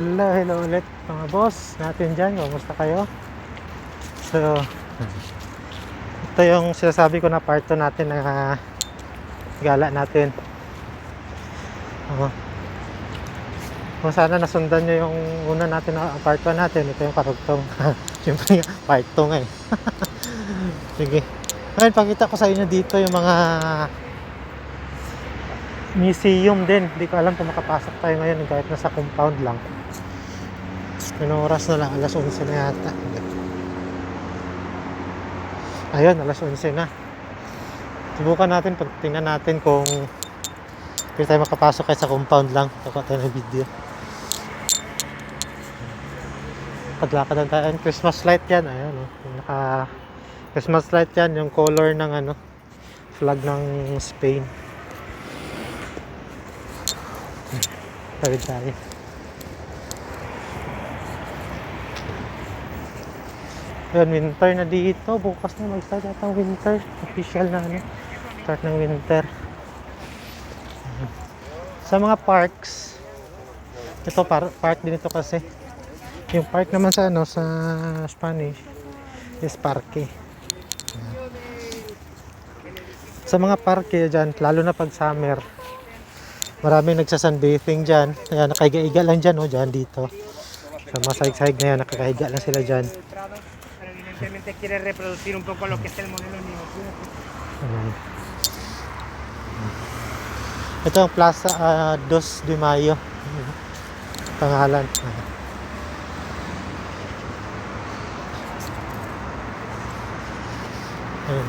Hello ulit mga boss natin dyan. Kumusta kayo? So, ito yung sinasabi ko na part 2 natin na gala natin. Kung sana nasundan nyo yung una natin na part 1 natin, ito yung karugtong. Siyempre part 2 nga eh. Sige. Ngayon, pakita ko sa inyo dito yung mga museum din. Hindi ko alam kung makapasok tayo ngayon kahit nasa compound lang. Anong oras na lang? Alas 11 na yata. Ayun, alas 11 na. Subukan natin, tingnan natin kung pwede tayo makapasok kahit sa compound lang. Kukuha tayo ng video. Paglakadan tayo. Christmas light yan. Ayun, naka Christmas light yan. Yung color ng flag ng Spain. Tawid tayo. Ayun, winter na dito. Bukas na mag-start yata ang winter. Official na start ng winter. Sa mga parks, ito park din ito kasi. Yung park naman sa sa Spanish is parque. Sa mga parke dyan, lalo na pag summer, maraming nagsasunbathing dyan. Ayan, nakahiga-higa lang dyan, dyan dito. Sa mga sahig-sahig na yan, nakahiga lang sila dyan. Evidentemente quiere reproducir un poco lo que es el modelo neoclásico. Ito ang Plaza 2 de Mayo. Pangalan. Ayun.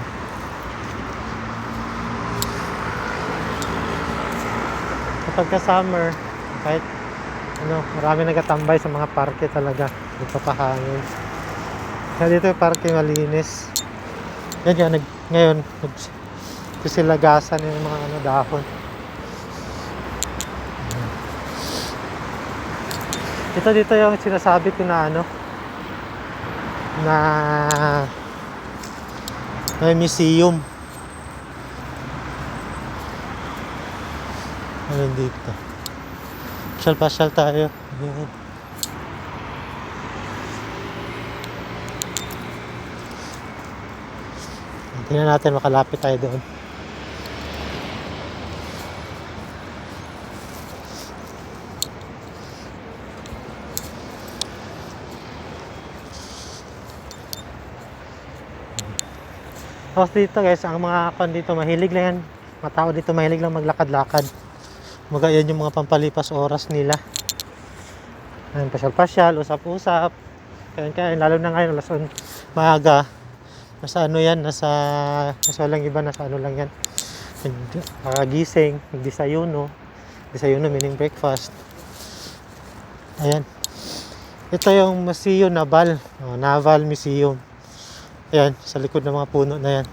Kapag ka summer, kahit marami nagtatambay sa mga parke talaga. Nagpapahangin. Kaya dito yung parke malinis. Yan, ngayon nagsisilagasan yung mga dahon. Dito yung sinasabi ko na na may museum. Ayun dito. Pasyal tayo. Ayan. Tingnan natin makalapit tayo doon. Tapos dito guys, ang mga dito mahilig lang yan. Mga tao dito mahilig lang maglakad-lakad. Yan yung mga pampalipas oras nila. Ayan, pasyal-pasyal, usap-usap. Kaya lalo na ngayon, maaga. Nasa walang iba, nasa lang yan. Nakagising, nagdesayuno. Desayuno meaning breakfast. Ayan. Ito yung Museo Naval. Naval Museum. Ayan, sa likod ng mga puno na yan.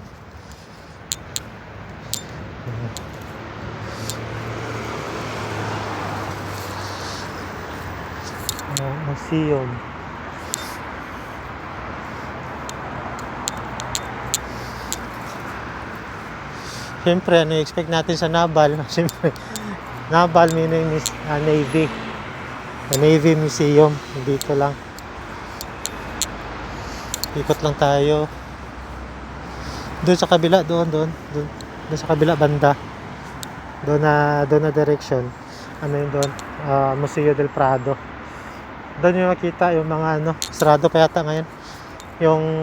Museum. Siyempre, ano i-expect natin sa Naval? Siyempre, Naval meaning is Navy. The Navy Museum. Dito lang. Ikot lang tayo. Doon sa kabila, doon sa kabila banda. Doon na direction. Ano yun doon? Museo del Prado. Doon yung makita yung mga sarado pa yata ngayon. Yung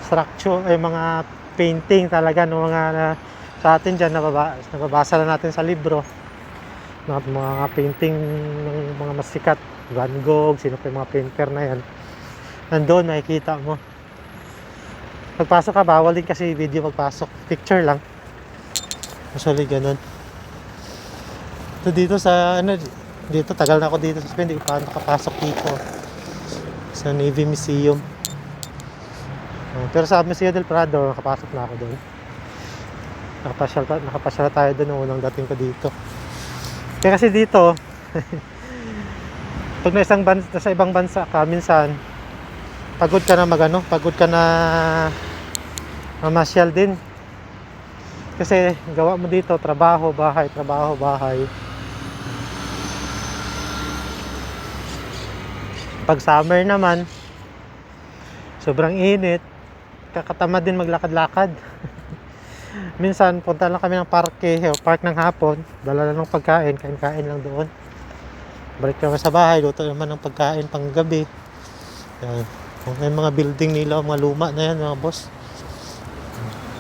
structure, ay mga painting talaga ng mga sa atin dyan nababasa na natin sa libro. Mga painting ng mga masikat. Van Gogh, sino pa yung mga painter na yan. Nandun, makikita mo. Pagpasok ka, bawal din kasi video pagpasok. Picture lang. Usually ganun. Ito dito sa, dito, tagal na ako dito sa Spain. Hindi ko pa nakapasok dito. Sa Navy Museum. Pero sa Museo del Prado, nakapasok na ako doon. Nakapasyal tayo doon nung unang dating ko dito. Kaya kasi dito, pag nasa ibang bansa ka, minsan, pagod ka na mamasyal din. Kasi gawa mo dito, trabaho, bahay. Pag summer naman, sobrang init, kakatamad din maglakad-lakad. Minsan, punta lang kami ng parke o park ng hapon, dala lang ng pagkain, kain-kain lang doon. Balik naman sa bahay, luto naman ng pagkain pang gabi. Yan. Kung may mga building nila, mga luma na yan, mga boss.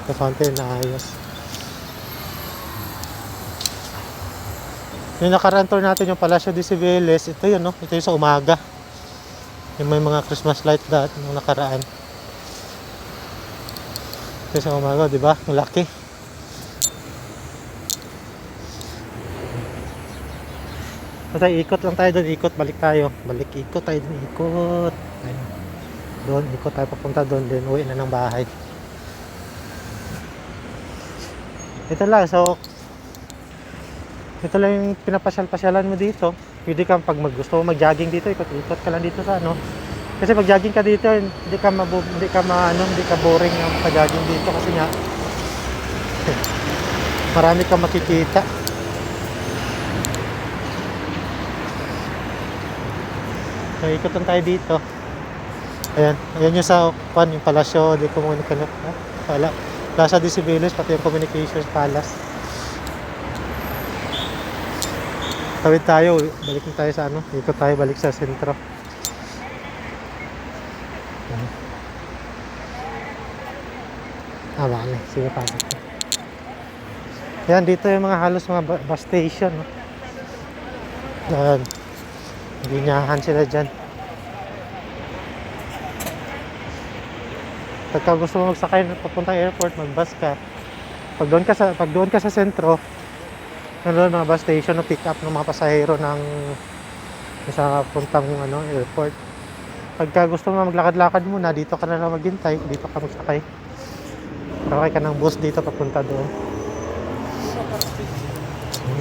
Ito fountain na ayos. Yung nakaraan tour natin yung Palacio de Cibeles, ito yun, no? Ito yung sa umaga. Yung may mga Christmas light dati nung nakaraan. Ito sa umaga, di ba? Ang laki. Basta ikot lang tayo doon, ikot, balik tayo. Balik, ikot tayo doon, ikot. Ayun. Doon, ikot tayo papunta doon, then uwi na ng bahay. Ito lang, so ito lang yung pinapasyal-pasyalan mo dito. Pwede kang pag gusto mo mag-jogging dito, ikot-ikot ka lang dito sa ano. Kasi pag jogging ka dito, hindi ka boring ng pag-jogging dito kasi nga marami kang makikita. So, ikot lang tayo dito. Ayan, ayan yung sa yung Palacio de Comunicaciones, Plaza de Cibeles, pati yung Communications Palace. Tawid tayo, balik na tayo sa ano, ikot tayo balik sa sentro. Bale, sige pa. Yan, dito yung mga halos mga bus station. No? Yan, ginyahan sila dyan. Pagka gusto mo magsakay papuntang airport, mag-bus ka. Pag doon ka sa sentro, nandun mga bus station na pick up ng mga pasahero ng sa puntang ano, airport. Pagka gusto mo maglakad-lakad muna, dito ka na lang maghintay, dito ka magsakay. Sakay ka ng bus dito papunta doon.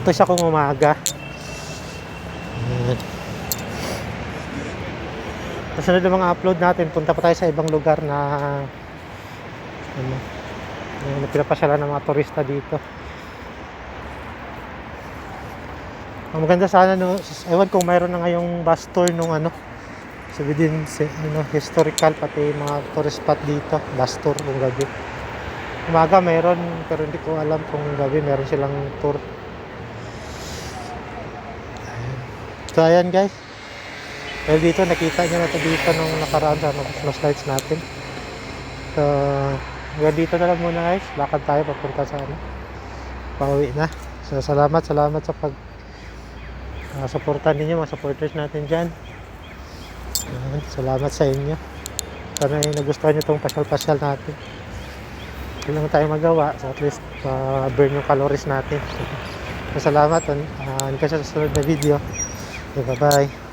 Ito siya kung umaga. Kasunod ng mga upload natin, punta pa tayo sa ibang lugar na pinapasyalan ng mga turista dito. Ang maganda sana, no, ewan kung mayroon na ngayong bus tour nung ano, sabi din historical, pati mga tourist spot dito, bus tour kung gabi. Umaga mayroon, pero hindi ko alam kung gabi meron silang tour. So ayan guys, well dito nakita nyo na ito dito nung nakaraan sa Christmas lights natin. So hanggang dito na lang muna guys, lakad tayo papunta sa ano, pauwi na. So salamat sa pag suportan ninyo, mga supporters natin dyan. Salamat sa inyo. Sana ay nagustuhan nyo itong pasyal-pasyal natin. Hindi lang tayo magawa, so at least burn yung calories natin. So, salamat. Hanggang sa susunod na video. Okay, bye bye.